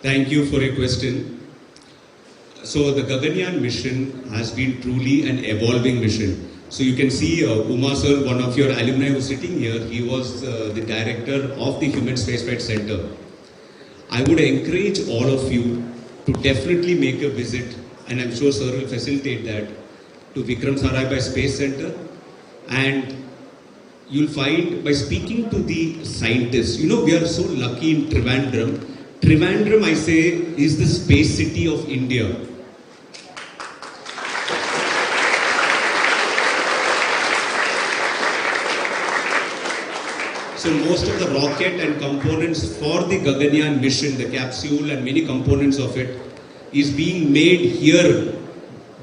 Thank you for your question. So the Gaganyaan mission has been truly an evolving mission. So you can see Uma sir, one of your alumni who's sitting here, he was the director of the Human Spaceflight Center. I would encourage all of you to definitely make a visit, and I'm sure sir will facilitate that, to Vikram Sarabhai Space Center. And you'll find by speaking to the scientists, we are so lucky in Trivandrum. Trivandrum, I say, is the space city of India. So most of the rocket and components for the Gaganyaan mission, the capsule and many components of it, is being made here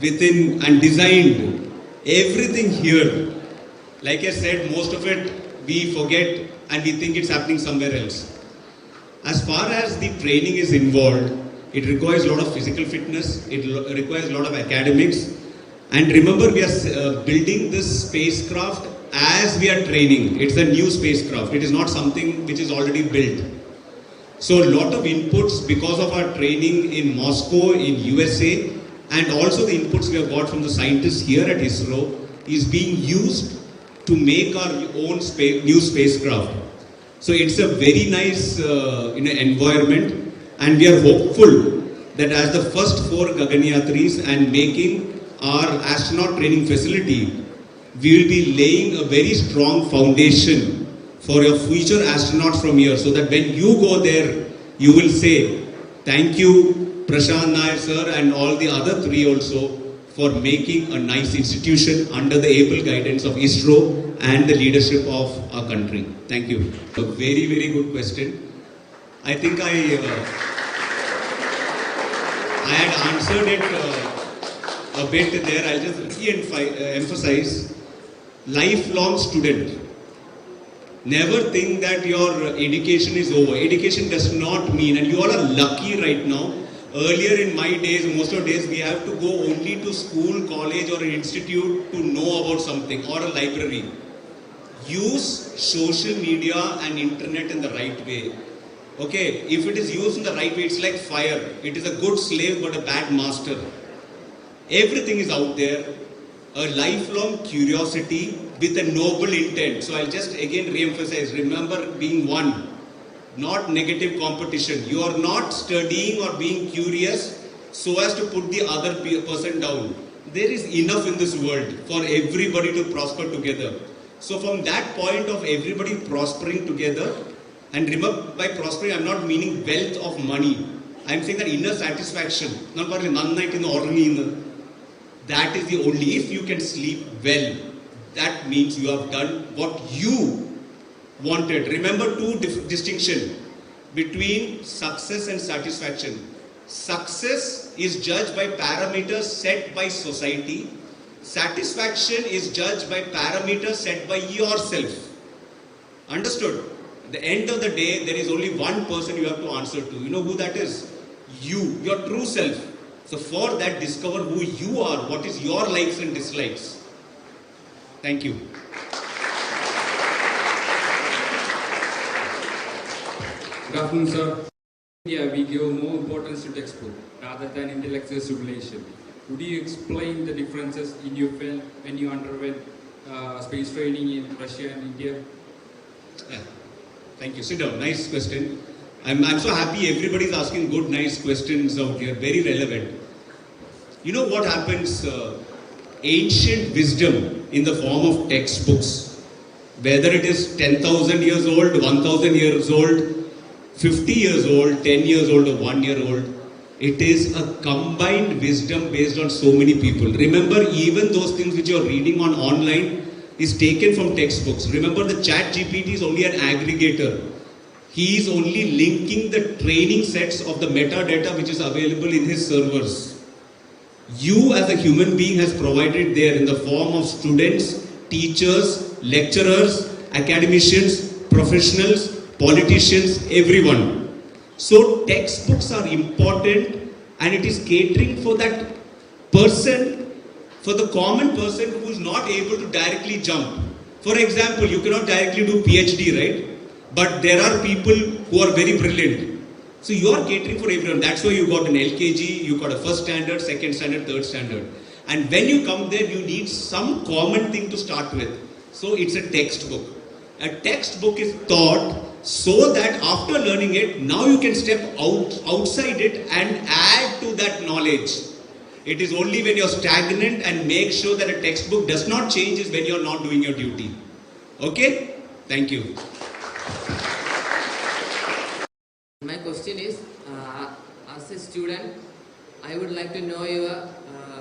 within and designed. Everything here. Like I said, most of it we forget and we think it's happening somewhere else. As far as the training is involved, it requires a lot of physical fitness, it requires a lot of academics. And remember, we are building this spacecraft as we are training. It's a new spacecraft. It is not something which is already built. So a lot of inputs because of our training in Moscow, in USA, and also the inputs we have got from the scientists here at ISRO is being used to make our own new spacecraft. So it's a very nice environment, and we are hopeful that as the first 4 Gaganyatris and making our astronaut training facility, we will be laying a very strong foundation for your future astronauts from here, so that when you go there, you will say, thank you Prashant Nair sir and all the other 3 also for making a nice institution under the able guidance of ISRO and the leadership of our country. Thank you. A very, very good question. I think I had answered it a bit there. I'll just re-emphasize. Lifelong student. Never think that your education is over. Education does not mean, and you all are lucky right now. Earlier in my days, most of the days, we have to go only to school, college or an institute to know about something, or a library. Use social media and internet in the right way. Okay, if it is used in the right way, it's like fire. It is a good slave but a bad master. Everything is out there. A lifelong curiosity with a noble intent. So I'll just again re-emphasize, remember being one. Not negative competition. You are not studying or being curious so as to put the other person down. There is enough in this world for everybody to prosper together. So from that point of everybody prospering together, and remember by prospering I'm not meaning wealth of money. I'm saying that inner satisfaction. That is the only, if you can sleep well, that means you have done what you wanted. Remember 2 distinction between success and satisfaction. Success is judged by parameters set by society. Satisfaction is judged by parameters set by yourself. Understood? At the end of the day, there is only one person you have to answer to. You know who that is? You, your true self. So for that, discover who you are, what is your likes and dislikes. Thank you. Good afternoon, sir. In India, we give more importance to textbook rather than intellectual stimulation. Would you explain the differences in your field when you underwent space training in Russia and India? Yeah. Thank you. Sit down. Nice question. I'm so happy everybody is asking good, nice questions out here. Very relevant. You know what happens? Ancient wisdom in the form of textbooks, whether it is 10,000 years old, 1,000 years old, 50 years old, 10 years old, or 1 year old, it is a combined wisdom based on so many people. Remember, even those things which you are reading on online is taken from textbooks. Remember, the chat GPT is only an aggregator. He is only linking the training sets of the metadata which is available in his servers. You as a human being has provided there in the form of students, teachers, lecturers, academicians, professionals, politicians, everyone. So textbooks are important, and it is catering for that person, for the common person who is not able to directly jump. For example, you cannot directly do PhD, right? But there are people who are very brilliant. So you are catering for everyone. That's why you got an LKG, you got a first standard, second standard, third standard. And when you come there, you need some common thing to start with. So it's a textbook. A textbook is taught so that after learning it, now you can step outside it and add to that knowledge. It is only when you're stagnant and make sure that a textbook does not change is when you're not doing your duty. Okay? Thank you. My question is, as a student, I would like to know your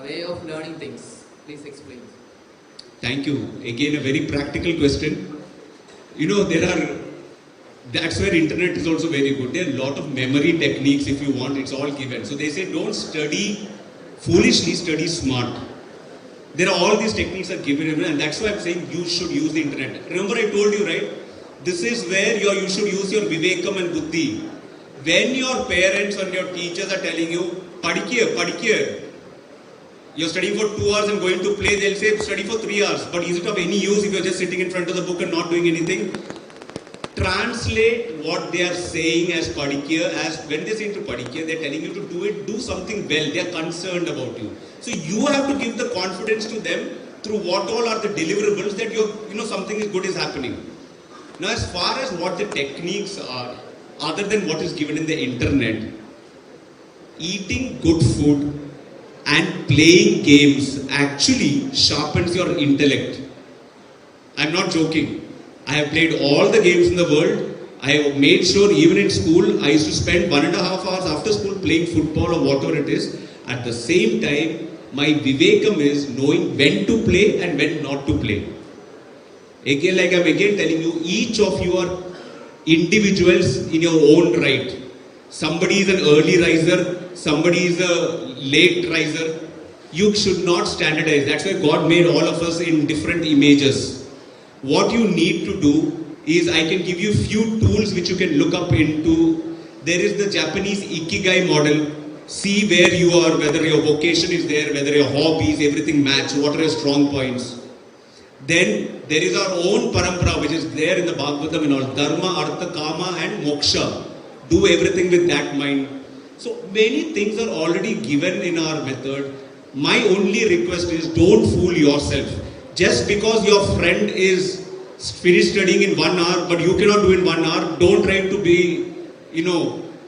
way of learning things. Please explain. Thank you. Again, a very practical question. You know, that's where internet is also very good. There are a lot of memory techniques if you want, it's all given. So they say don't study foolishly, study smart. There are all these techniques are given and that's why I'm saying you should use the internet. Remember I told you, right? This is where you should use your vivekam and buddhi. When your parents or your teachers are telling you, padikye, you're studying for 2 hours and going to play, they'll say study for 3 hours. But is it of any use if you're just sitting in front of the book and not doing anything? Translate what they are saying as padikya, as when they say to padikya, they're telling you to do something well. They're concerned about you. So you have to give the confidence to them through what all are the deliverables that something is good is happening. Now as far as what the techniques are, other than what is given in the internet, eating good food and playing games actually sharpens your intellect. I'm not joking. I have played all the games in the world. I have made sure even in school, I used to spend 1.5 hours after school playing football or whatever it is. At the same time, my vivekam is knowing when to play and when not to play. Again, like I'm again telling you, each of you are individuals in your own right. Somebody is an early riser, somebody is a late riser. You should not standardize. That's why God made all of us in different images. What you need to do is, I can give you few tools which you can look up into. There is the Japanese Ikigai model. See where you are, whether your vocation is there, whether your hobbies, everything match, what are your strong points. Then there is our own parampara which is there in the Bhagavatam and all. Dharma, Artha, Kama and Moksha. Do everything with that mind. So many things are already given in our method. My only request is don't fool yourself. Just because your friend is finished studying in 1 hour, but you cannot do in 1 hour, don't try to be,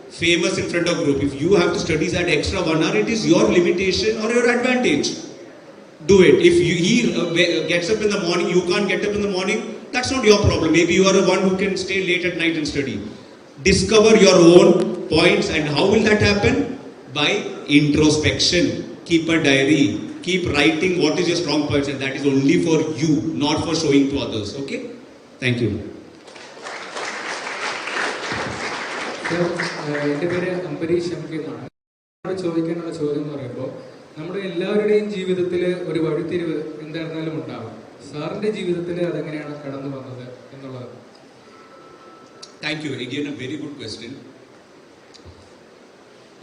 famous in front of group. If you have to study that extra 1 hour, it is your limitation or your advantage. Do it. If he gets up in the morning, you can't get up in the morning, that's not your problem. Maybe you are the one who can stay late at night and study. Discover your own points, and how will that happen? By introspection. Keep a diary. Keep writing what is your strong points, and that is only for you, not for showing to others. Okay? Thank you. എൻ്റെ പേര് അംബരീഷ് എന്നാണ്. ചോദിക്കാനുള്ള ചോദ്യം എന്ന് പറയുമ്പോൾ, നമ്മുടെ എല്ലാവരുടെയും ജീവിതത്തിൽ ഒരു വഴിത്തിരിവ് എന്തായിരുന്നാലും ഉണ്ടാകും. സാറിന്റെ ജീവിതത്തിൽ അതെങ്ങനെയാണ് കടന്നു വന്നത് എന്നുള്ളത്? Thank you. Again, a very good question.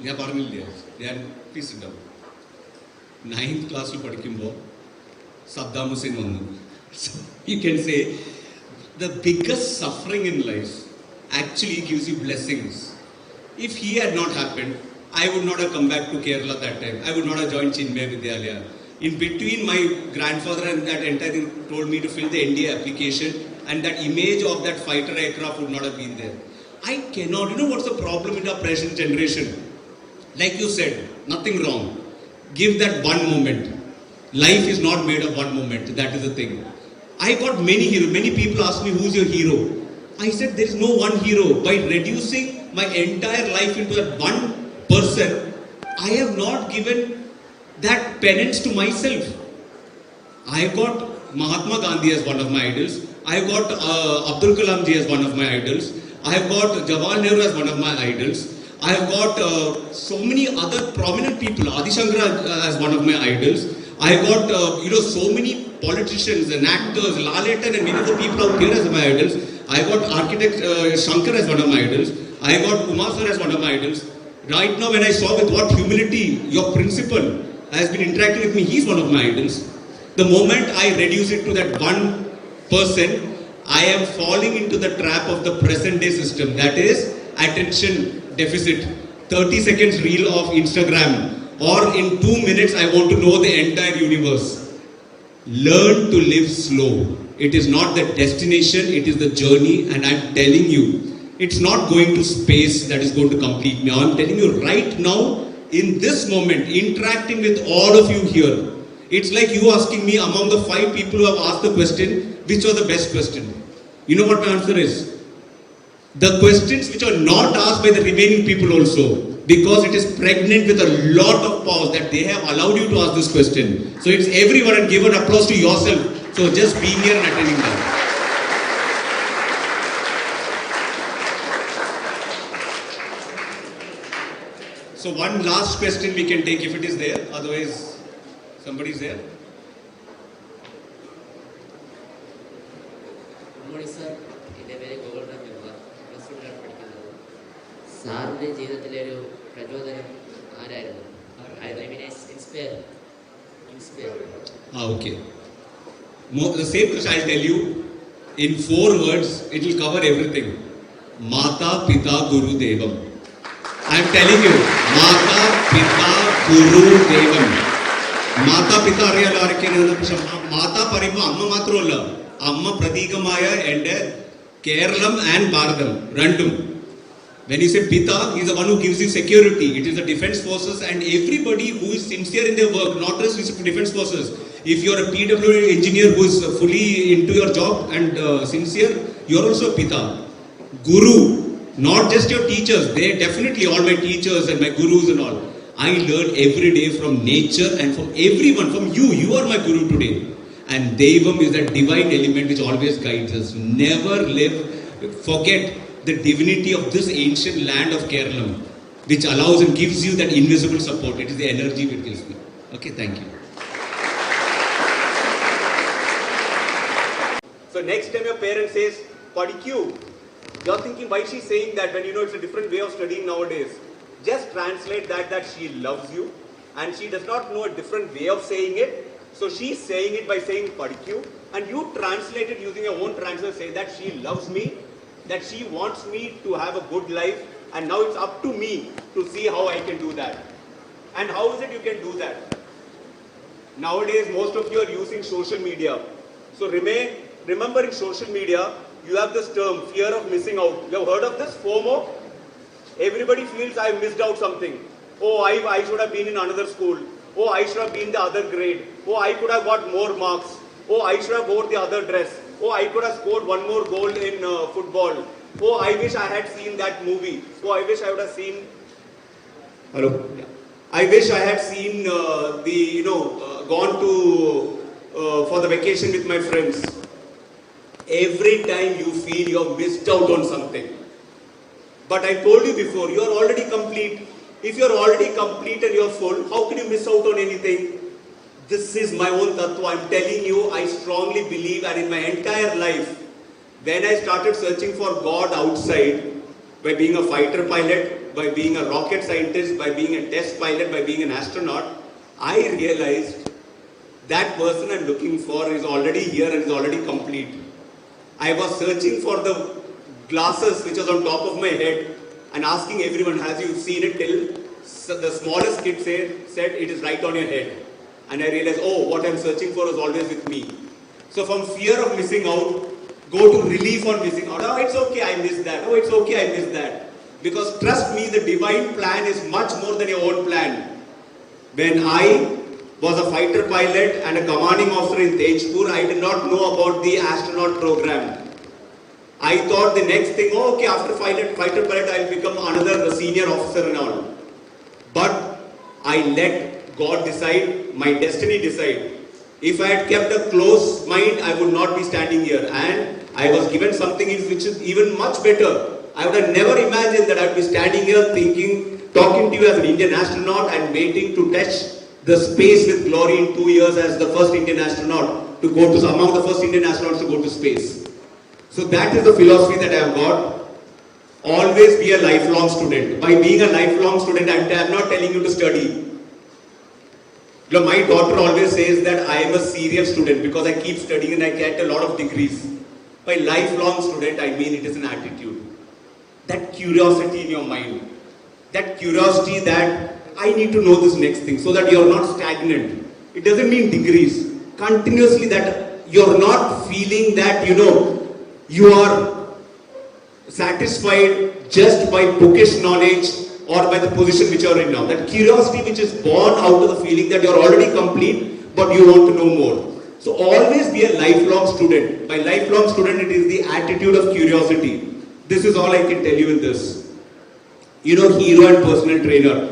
ഞാൻ പറഞ്ഞില്ലേ, ഞാൻ please sit down. 9th ക്ലാസ്സിൽ പഠിക്കുമ്പോൾ സദ്ദാം ഹുസൈൻ വന്നു. So you can say the biggest suffering in life actually gives you blessings. If he had not happened, I would not have come back to Kerala that time. I would not have joined Chinmaya Vidyalaya. In between, my grandfather and that entire thing told me to fill the NDA application, and that image of that fighter aircraft would not have been there. I cannot. You know what's the problem in our present generation? Like you said, nothing wrong. Give that one moment. Life is not made of one moment. That is the thing. I got many heroes. Many people ask me, who's your hero? I said, there is no one hero. By reducing my entire life into that one person, I have not given that penance to myself. I have got Mahatma Gandhi as one of my idols. I have got Abdul Kalam ji as one of my idols. I have got Jawaharlal Nehru as one of my idols. I have got so many other prominent people, Adi Shankar as one of my idols. I have got so many politicians and actors, Laletan and many other people out here as my idols. I have got architect Shankar as one of my idols. I have got Kumar sir as one of my idols. Right now, when I saw with what humility your principal has been interacting with me, he is one of my idols. The moment I reduce it to that one person, I am falling into the trap of the present day system. That is, attention deficit, 30 seconds reel of Instagram, or in 2 minutes I want to know the entire universe. Learn to live slow. It is not the destination, it is the journey, and I'm telling you, it's not going to space that is going to complete me. I'm telling you right now, in this moment, interacting with all of you here, it's like you asking me among the 5 people who have asked the question, which was the best question? You know what my answer is? The questions which are not asked by the remaining people also, because it is pregnant with a lot of pause that they have allowed you to ask this question. So it's everyone, and give an applause to yourself. So just being here and attending that. So one last question we can take if it is there, otherwise somebody is there. Good morning, sir. In a very golden member, President പഠിക്കുന്നത് സാറിന്റെ ജീവിതത്തിലെ ഒരു പ്രചോദനം ആരായിരുന്നു? I mean, inspire. Okay. The same question I'll tell you in 4 words. It will cover everything. Mata, Pita, Guru, Devam. I'm telling you, Mata, Pita, Guru, Devam. Mata, Pita അറിയാലോ ആരൊക്കെയാണ്? പക്ഷെ മാതാ പറയുമ്പോൾ അമ്മ മാത്രമല്ല, അമ്മ പ്രതീകമായ എൻ്റെ കേരളം ആൻഡ് ഭാരതം രണ്ടും. When you say Pita, he is the one who gives you security. It is the defense forces and everybody who is sincere in their work, not just defense forces. If you are a PWA engineer who is fully into your job and sincere, you are also a Pita. Guru, not just your teachers. They definitely all my teachers and my gurus and all. I learn every day from nature and from everyone, from you. You are my guru today. And Devam is that divine element which always guides us. Never forget the divinity of this ancient land of Kerala, which allows and gives you that invisible support. It is the energy which gives me. Okay, thank you. So next time your parent says, Padikyu, you're thinking why she's saying that when you know it's a different way of studying nowadays. Just translate that she loves you and she does not know a different way of saying it. So she's saying it by saying Padikyu, and you translate it using your own translation, say that she loves me, that she wants me to have a good life, and now it's up to me to see how I can do that. And how is it you can do that? Nowadays, most of you are using social media. So remember in social media, you have this term, fear of missing out. You have heard of this, FOMO? Everybody feels I missed out something. Oh, I should have been in another school. Oh, I should have been the other grade. Oh, I could have got more marks. Oh, I should have worn the other dress. Oh, I could have scored one more goal in football. Oh, I wish I had seen that movie. Oh, I wish I would have seen. Hello. Yeah. I wish I had seen gone to for the vacation with my friends. Every time you feel you have missed out on something. But I told you before, you are already complete. If you are already complete and you are full, how can you miss out on anything? This is my own tattva. I'm telling you, I strongly believe, and in my entire life, when I started searching for God outside, by being a fighter pilot, by being a rocket scientist, by being a test pilot, by being an astronaut, I realized that person I'm looking for is already here and is already complete. I was searching for the glasses which was on top of my head and asking everyone, has you seen it? Till the smallest kid said it is right on your head. And I realized, oh, what I'm searching for is always with me. So from fear of missing out, go to relief on missing out. Oh, it's okay, I missed that. Oh, it's okay, I missed that. Because trust me, the divine plan is much more than your own plan. When I was a fighter pilot and a commanding officer in Tejpur, I did not know about the astronaut program. I thought the next thing, oh, okay, after fighter pilot, I'll become another senior officer and all. But I let God decide, my destiny decide. If I had kept a close mind, I would not be standing here. And I was given something which is even much better. I would have never imagined that I would be standing here thinking, talking to you as an Indian astronaut and waiting to touch the space with glory in 2 years as the first Indian astronaut to go to, among the first Indian astronauts to go to space. So that is the philosophy that I have got. Always be a lifelong student. By being a lifelong student, I am not telling you to study. My daughter always says that I am a serious student because I keep studying and I get a lot of degrees. By lifelong student, I mean it is an attitude. that curiosity in your mind, that curiosity that I need to know this next thing, so that you're not stagnant. It doesn't mean degrees. Continuously that you're not feeling that, you are satisfied just by bookish knowledge or by the position which you're in now. That curiosity which is born out of the feeling that you're already complete, but you want to know more. So always be a lifelong student. By lifelong student, it is the attitude of curiosity. This is all I can tell you in this. Hero and personal trainer.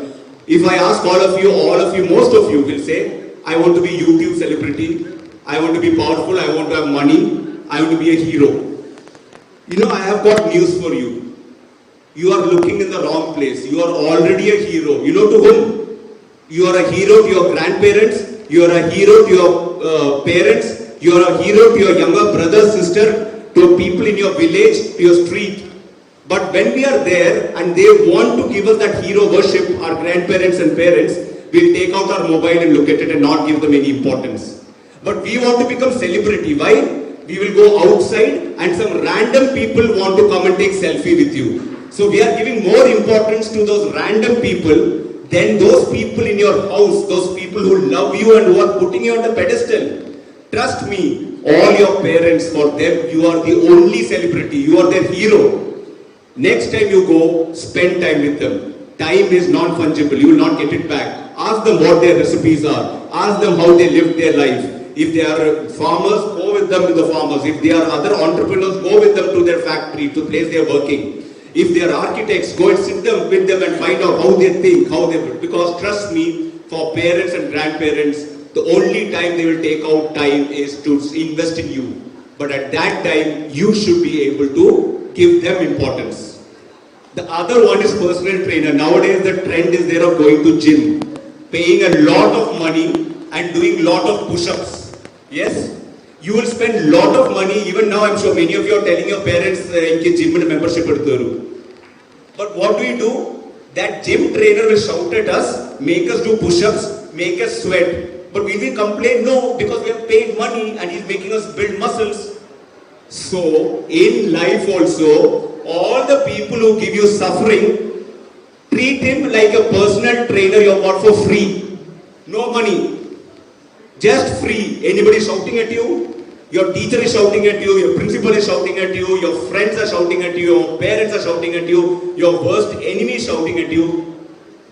If I ask all of you, most of you will say, I want to be YouTube celebrity, I want to be powerful, I want to have money, I want to be a hero. I have got news for you. You are looking in the wrong place. You are already a hero. You know to whom? You are a hero to your grandparents, you are a hero to your parents, you are a hero to your younger brother, sister, to people in your village, to your street. But when we are there and they want to give us that hero worship, our grandparents and parents, we'll take out our mobile and look at it and not give them any importance. But we want to become celebrity. Why? We will go outside and some random people want to come and take selfie with you. So we are giving more importance to those random people than those people in your house, those people who love you and who are putting you on the pedestal. Trust me, all your parents, for them, you are the only celebrity. You are their hero. Next time you go, spend time with them. Time is non-fungible. You will not get it back. Ask them what their recipes are. Ask them how they lived their life. If they are farmers, go with them to the farmers. If they are other entrepreneurs, go with them to their factory, to place they are working. If they are architects, go and sit with them and find out how they think, because trust me, for parents and grandparents, the only time they will take out time is to invest in you. But at that time, you should be able to give them importance. The other one is personal trainer. Nowadays, the trend is there of going to gym, paying a lot of money and doing lot of push-ups. Yes? You will spend a lot of money. Even now, I'm sure many of you are telling your parents, gym membership. But what do? That gym trainer will shout at us, make us do push-ups, make us sweat. But will we complain? No, because we have paid money and he's making us build muscles. So, in life also, all the people who give you suffering, treat him like a personal trainer you have got for free. No money. Just free. Anybody shouting at you? Your teacher is shouting at you, your principal is shouting at you, your friends are shouting at you, your parents are shouting at you, your worst enemy is shouting at you.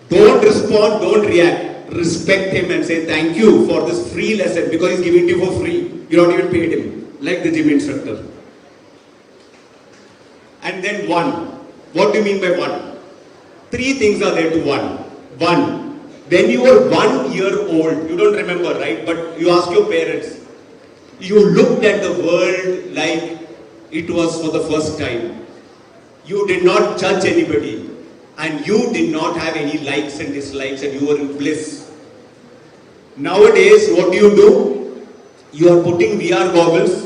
Don't respond, don't react. Respect him and say thank you for this free lesson because he's giving it to you for free. You don't even paid him, like the gym instructor. And then one. What do you mean by one? Three things are there to one. One. When you were 1 year old, you don't remember, right? But you ask your parents. You looked at the world like it was for the first time. You did not judge anybody. And you did not have any likes and dislikes and you were in bliss. Nowadays, what do? You are putting VR goggles,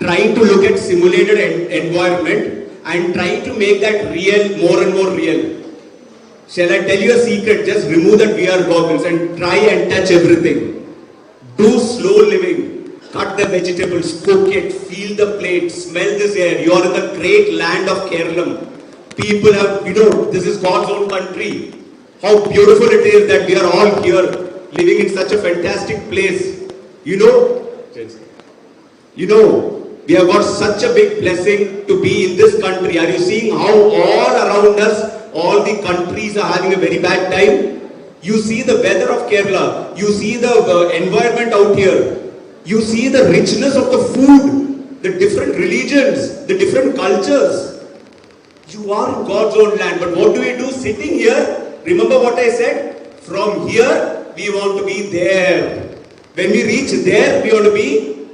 trying to look at simulated environment and trying to make that real more and more real. Shall I tell you a secret? Just remove that VR goggles and try and touch everything. Do slow living. Cut the vegetables, cook it, feel the plate, smell this air. You are in the great land of Kerala. People have, this is God's own country. How beautiful it is that we are all here, living in such a fantastic place. We have got such a big blessing to be in this country. Are you seeing how all around us, all the countries are having a very bad time? You see the weather of Kerala. You see the environment out here. You see the richness of the food, the different religions, the different cultures. You are in God's own land. But what do? Sitting here, remember what I said? From here, we want to be there. When we reach there, we want to be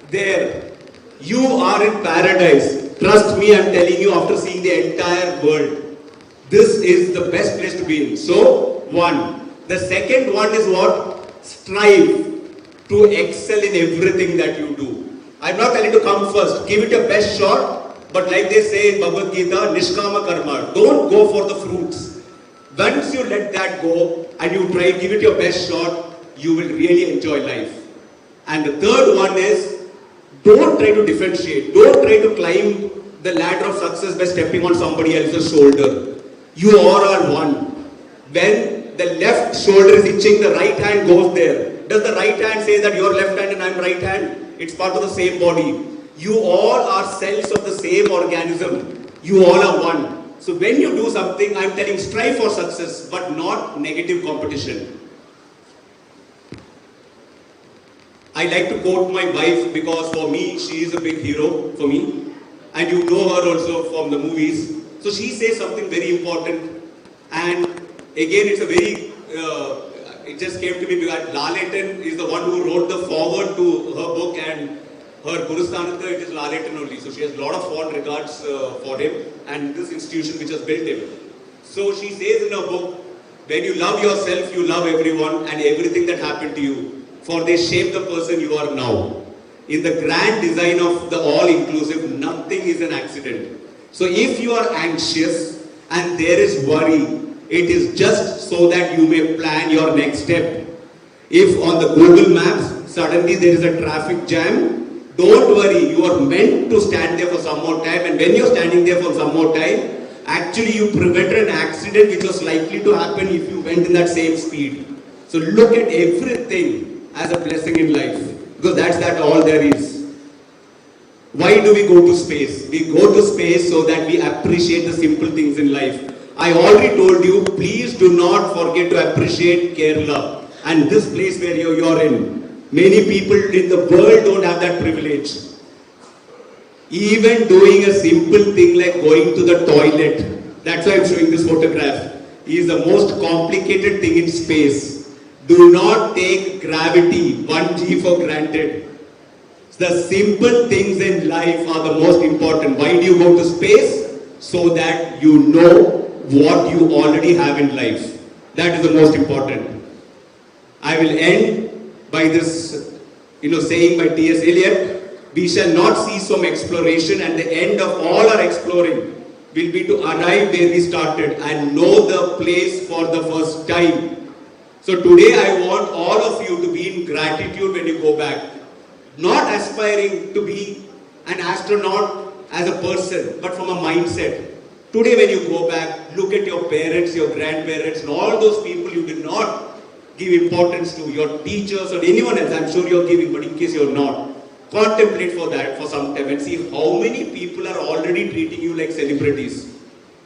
there. You are in paradise. Trust me, I'm telling you after seeing the entire world. This is the best place to be in. So, one. The second one is what? Strive to excel in everything that you do. I'm not telling you to come first. Give it your best shot. But like they say in Bhagavad Gita, Nishkama Karma. Don't go for the fruits. Once you let that go and you try, give it your best shot, you will really enjoy life. And the third one is, don't try to differentiate. Don't try to climb the ladder of success by stepping on somebody else's shoulder. You all are one. When the left shoulder is itching, the right hand goes there. Does the right hand say that you're left hand and I'm right hand? It's part of the same body. You all are cells of the same organism. You all are one. So when you do something, I'm telling strive for success, but not negative competition. I like to quote my wife because for me, she is a big hero for me. And you know her also from the movies. So she says something very important. And again, it's a very, it just came to me because Laletan is the one who wrote the foreword to her book, and her Gurustanatha, it is Laletan only. So she has a lot of fond regards for him and this institution which has built him. So she says in her book, when you love yourself, you love everyone and everything that happened to you, for they shape the person you are now. In the grand design of the all-inclusive, nothing is an accident. So if you are anxious and there is worry, it is just so that you may plan your next step. If on the Google Maps, suddenly there is a traffic jam, don't worry, you are meant to stand there for some more time, and when you are standing there for some more time, actually you prevented an accident which was likely to happen if you went in that same speed. So look at everything as a blessing in life, because that's all there is. Why do we go to space? We go to space so that we appreciate the simple things in life. I already told you, please do not forget to appreciate Kerala and this place where you are in. Many people in the world don't have that privilege. Even doing a simple thing like going to the toilet, that's why I'm showing this photograph, is the most complicated thing in space. Do not take gravity, 1G for granted. The simple things in life are the most important. Why do you go to space? So that you know what you already have in life. That is the most important. I will end by this, saying by T.S. Eliot, we shall not cease from exploration, and the end of all our exploring will be to arrive where we started and know the place for the first time. So today I want all of you to be in gratitude when you go back. Not aspiring to be an astronaut as a person, but from a mindset. Today when you go back, look at your parents, your grandparents, and all those people you did not give importance to, your teachers or anyone else. I'm sure you're giving, but in case you're not, contemplate for that for some time and see how many people are already treating you like celebrities.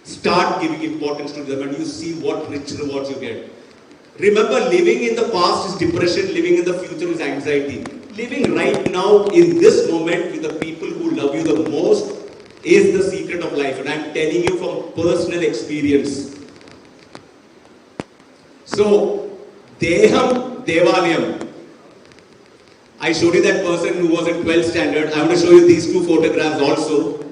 Start giving importance to them and you see what rich rewards you get. Remember, living in the past is depression, living in the future is anxiety. Living right now in this moment with the people who love you the most is the secret of life, and I'm telling you from personal experience. So, Deham Devalayam. I showed you that person who was in 12th standard. I want to show you these two photographs also.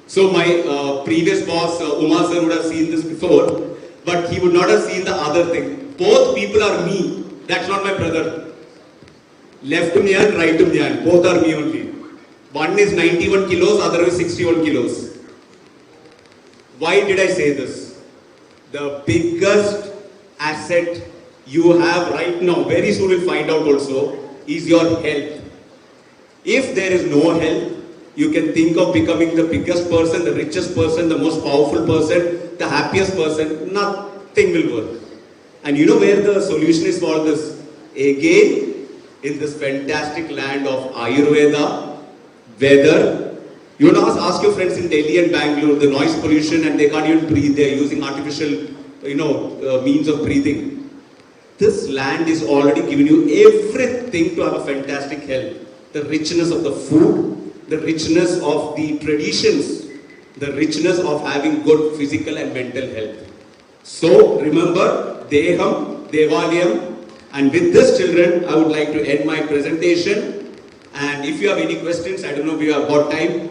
So my previous boss, Umar sir, would have seen this before, but he would not have seen the other thing. Both people are me. That's not my brother. Left to Myan, right to Myan. Both are me only. One is 91 kilos, other is 61 kilos. Why did I say this? The biggest asset you have right now, very soon we'll find out also, is your health. If there is no health, you can think of becoming the biggest person, the richest person, the most powerful person, the happiest person. Nothing will work. And you know where the solution is for this? Again, in this fantastic land of Ayurveda, weather. You know, ask your friends in Delhi and Bangalore, the noise pollution, and they can't even breathe. They're using artificial, means of breathing. This land is already giving you everything to have a fantastic health. The richness of the food, the richness of the traditions, the richness of having good physical and mental health. So remember, Deham, Devalayam, and with this, children, I would like to end my presentation. And if you have any questions, I don't know if we have got time.